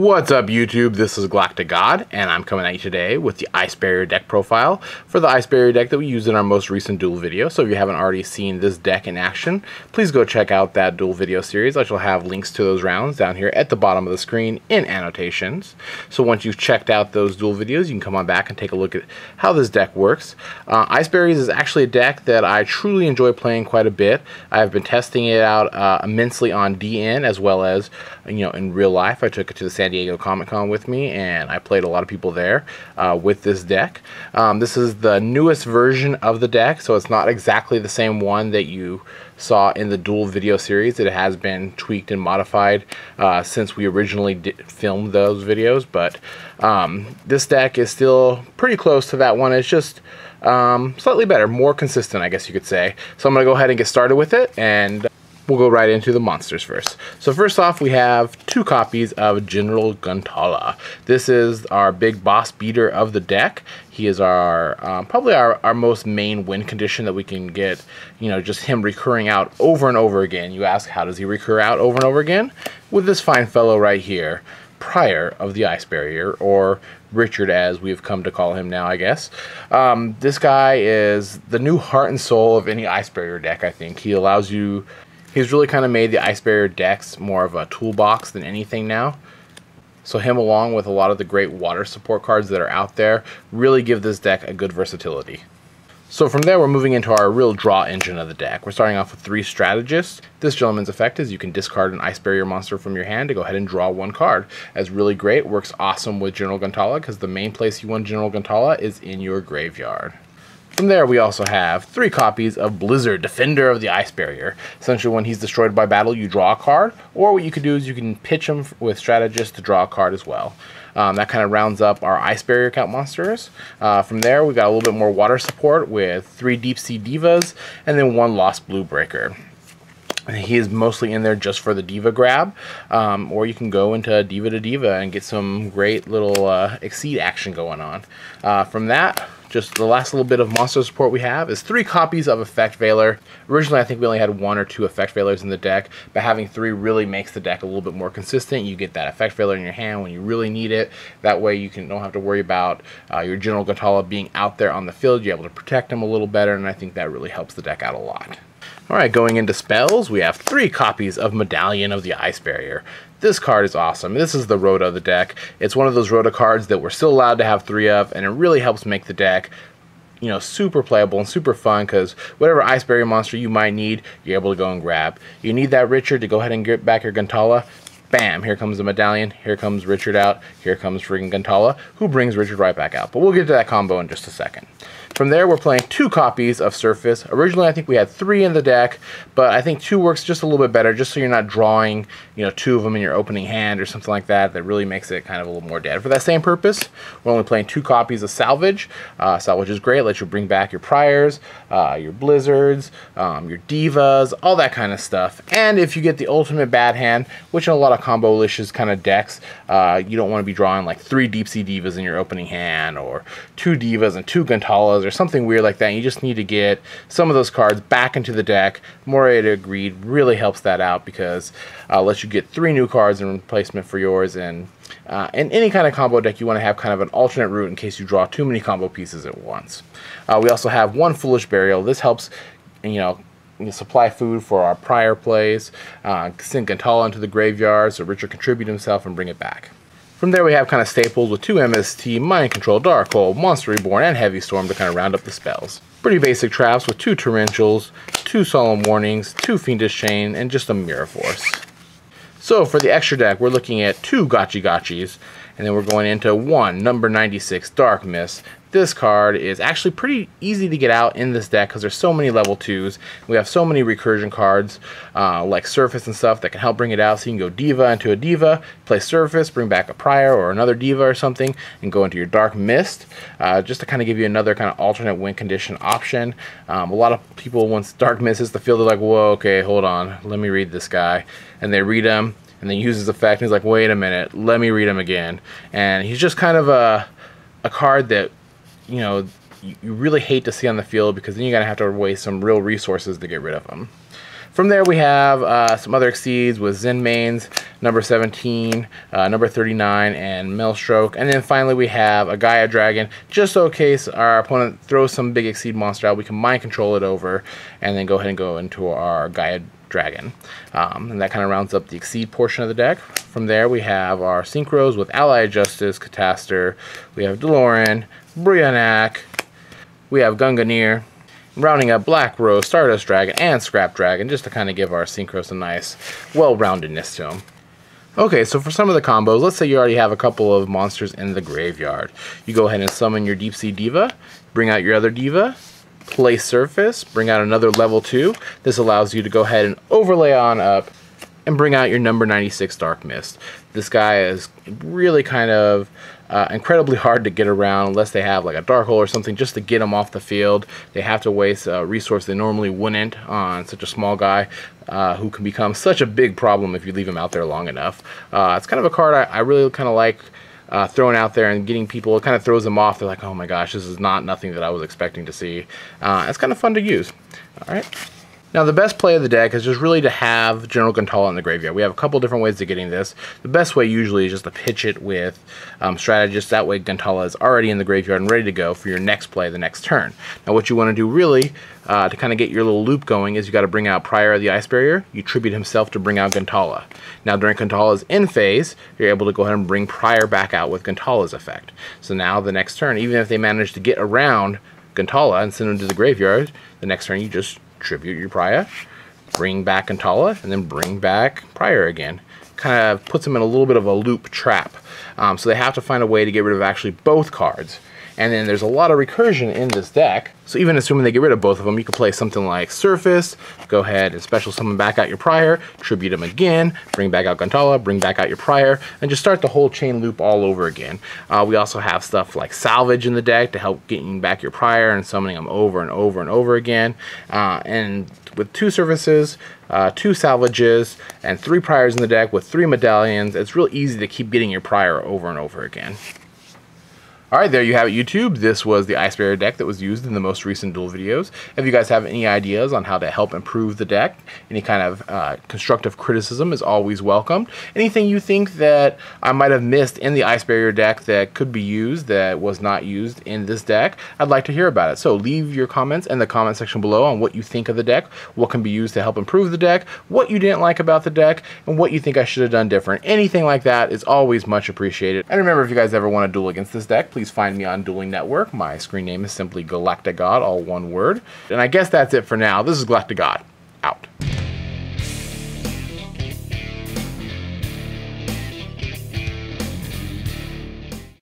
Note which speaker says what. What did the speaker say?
Speaker 1: What's up YouTube, this is GalacticGod, and I'm coming at you today with the Ice Barrier deck profile for the Ice Barrier deck that we used in our most recent duel video. So if you haven't already seen this deck in action, please go check out that duel video series. I shall have links to those rounds down here at the bottom of the screen in annotations. So once you've checked out those duel videos, you can come on back and take a look at how this deck works. Ice Barriers is actually a deck that I truly enjoy playing quite a bit. I've been testing it out immensely on Djinn as well as in real life. I took it to the San Diego Comic-Con with me, and I played a lot of people there with this deck. This is the newest version of the deck, so it's not exactly the same one that you saw in the duel video series. It has been tweaked and modified since we originally filmed those videos, but this deck is still pretty close to that one. It's just slightly better, more consistent, I guess you could say. So I'm going to go ahead and get started with it, and we'll go right into the monsters first. So first off, we have 2 copies of General Gantala. This is our big boss beater of the deck. He is our probably our most main win condition that we can get, just him recurring out over and over again. You ask, how does he recur out over and over again? With this fine fellow right here, Prior of the Ice Barrier, or Richard as we've come to call him now, I guess. This guy is the new heart and soul of any Ice Barrier deck, I think. He allows you... He's really kind of made the Ice Barrier decks more of a toolbox than anything now. So him, along with a lot of the great water support cards that are out there, really give this deck a good versatility. So from there, we're moving into our real draw engine of the deck. We're starting off with 3 Strategists. This gentleman's effect is you can discard an Ice Barrier monster from your hand to go ahead and draw 1 card. That's really great. Works awesome with General Gantala because the main place you want General Gantala is in your graveyard. From there, we also have 3 copies of Blizzed, Defender of the Ice Barrier. Essentially, when he's destroyed by battle, you draw a card, or what you could do is you can pitch him with Strategist to draw a card as well. That kind of rounds up our Ice Barrier count monsters. From there, we got a little bit more water support with 3 Deep Sea Divas, and then 1 Lost Blue Breaker. He is mostly in there just for the Diva grab, or you can go into Diva to Diva and get some great little Exceed action going on. From that, just the last little bit of monster support we have is 3 copies of Effect Veiler. Originally, I think we only had 1 or 2 Effect Veilers in the deck, but having 3 really makes the deck a little bit more consistent. You get that Effect Veiler in your hand when you really need it. That way you don't have to worry about your General Gantala being out there on the field. You're able to protect him a little better, and I think that really helps the deck out a lot. Alright, going into spells, we have 3 copies of Medallion of the Ice Barrier. This card is awesome. This is the Rhoda of the deck. It's one of those Rhoda cards that we're still allowed to have 3 of, and it really helps make the deck super playable and super fun, because whatever Ice Barrier monster you might need, you're able to go and grab. You need that Richard to go ahead and get back your Gantala. Bam, here comes the Medallion, here comes Richard out, here comes freaking Gantala, who brings Richard right back out. But we'll get to that combo in just a second. From there, we're playing 2 copies of Surface. Originally, I think we had 3 in the deck, but I think 2 works just a little bit better, just so you're not drawing, 2 of them in your opening hand or something like that. That really makes it kind of a little more dead. For that same purpose, we're only playing 2 copies of Salvage. Salvage is great. It lets you bring back your Priors, your Blizzards, your Divas, all that kind of stuff. And if you get the ultimate bad hand, which in a lot of combo-licious kind of decks, you don't want to be drawing like 3 Deep Sea Divas in your opening hand, or 2 Divas and 2 Gantalas, or something weird like that. You just need to get some of those cards back into the deck. Moray of Greed really helps that out, because it lets you get 3 new cards in replacement for yours. And in any kind of combo deck, you want to have kind of an alternate route in case you draw too many combo pieces at once. We also have 1 Foolish Burial. This helps, supply food for our prior plays, send Gantala into the graveyard so Richard contribute himself and bring it back. From there, we have kind of staples with 2 MST, Mind Control, Darkhold, Monster Reborn, and Heavy Storm to kind of round up the spells. Pretty basic traps with 2 Torrentials, 2 Solemn Warnings, 2 Fiendish Chain, and just a Mirror Force. So for the extra deck, we're looking at 2 Gachis, and then we're going into 1 number 96 Dark Mist. This card is actually pretty easy to get out in this deck because there's so many level 2s. We have so many recursion cards like Surface and stuff that can help bring it out. So you can go Diva into a Diva, play Surface, bring back a Prior or another Diva or something, and go into your Dark Mist just to kind of give you another kind of alternate win condition option. A lot of people, once Dark Mist hits the field, they're like, whoa, okay, hold on, let me read this guy. And they read him, and then use his effect, and he's like, wait a minute, let me read him again. And he's just kind of a card that you really hate to see on the field, because then you're going to have to waste some real resources to get rid of them. From there we have some other Exceeds with Zenmaines, number 17, number 39, and Maelstroke. And then finally we have a Gaia Dragon, just so in case our opponent throws some big Exceed monster out, we can mind control it over, and then go ahead and go into our Gaia Dragon. And that kind of rounds up the Exceed portion of the deck. From there we have our Synchros with Allied Justice, Catastor, we have Dewloren, Brionac, we have Gungnir, rounding up Black Rose, Stardust Dragon, and Scrap Dragon, just to kind of give our Synchros a nice well-roundedness to them. Okay, so for some of the combos, let's say you already have a couple of monsters in the graveyard. You go ahead and summon your Deep Sea Diva, bring out your other Diva, play Surface, bring out another level 2. This allows you to go ahead and overlay on up and bring out your number 96 Dark Mist. This guy is really kind of incredibly hard to get around unless they have like a Dark Hole or something just to get them off the field. They have to waste a resource they normally wouldn't on such a small guy who can become such a big problem if you leave him out there long enough. It's kind of a card I really kind of like throwing out there and getting people. It kind of throws them off. They're like, oh my gosh, this is nothing that I was expecting to see. It's kind of fun to use. All right. Now the best play of the deck is just really to have General Gantala in the graveyard. We have a couple different ways of getting this. The best way usually is just to pitch it with Strategist. That way Gantala is already in the graveyard and ready to go for your next play the next turn. Now what you want to do really to kind of get your little loop going is you got to bring out Prior of the Ice Barrier. You tribute himself to bring out Gantala. Now during Gantala's end phase, you're able to go ahead and bring Prior back out with Gantala's effect. So now the next turn, even if they manage to get around Gantala and send him to the graveyard, the next turn you just tribute your Prior, bring back Gantala, and then bring back Prior again. Kind of puts them in a little bit of a loop trap. So they have to find a way to get rid of actually both cards. And then there's a lot of recursion in this deck. So even assuming they get rid of both of them, you could play something like Surface, go ahead and special summon back out your Prior, tribute him again, bring back out Gantala, bring back out your Prior, and just start the whole chain loop all over again. We also have stuff like Salvage in the deck to help getting back your Prior and summoning them over and over and over again. And with 2 Surfaces, 2 Salvages, and 3 Priors in the deck with 3 Medallions, it's real easy to keep getting your Prior over and over again. Alright, there you have it, YouTube. This was the Ice Barrier deck that was used in the most recent duel videos. If you guys have any ideas on how to help improve the deck, any kind of constructive criticism is always welcomed. Anything you think that I might have missed in the Ice Barrier deck that could be used that was not used in this deck, I'd like to hear about it. So leave your comments in the comment section below on what you think of the deck, what can be used to help improve the deck, what you didn't like about the deck, and what you think I should have done different. Anything like that is always much appreciated. And remember, if you guys ever want to duel against this deck, please find me on Dueling Network. My screen name is simply GalacticGod, all one word. And I guess that's it for now. This is GalacticGod.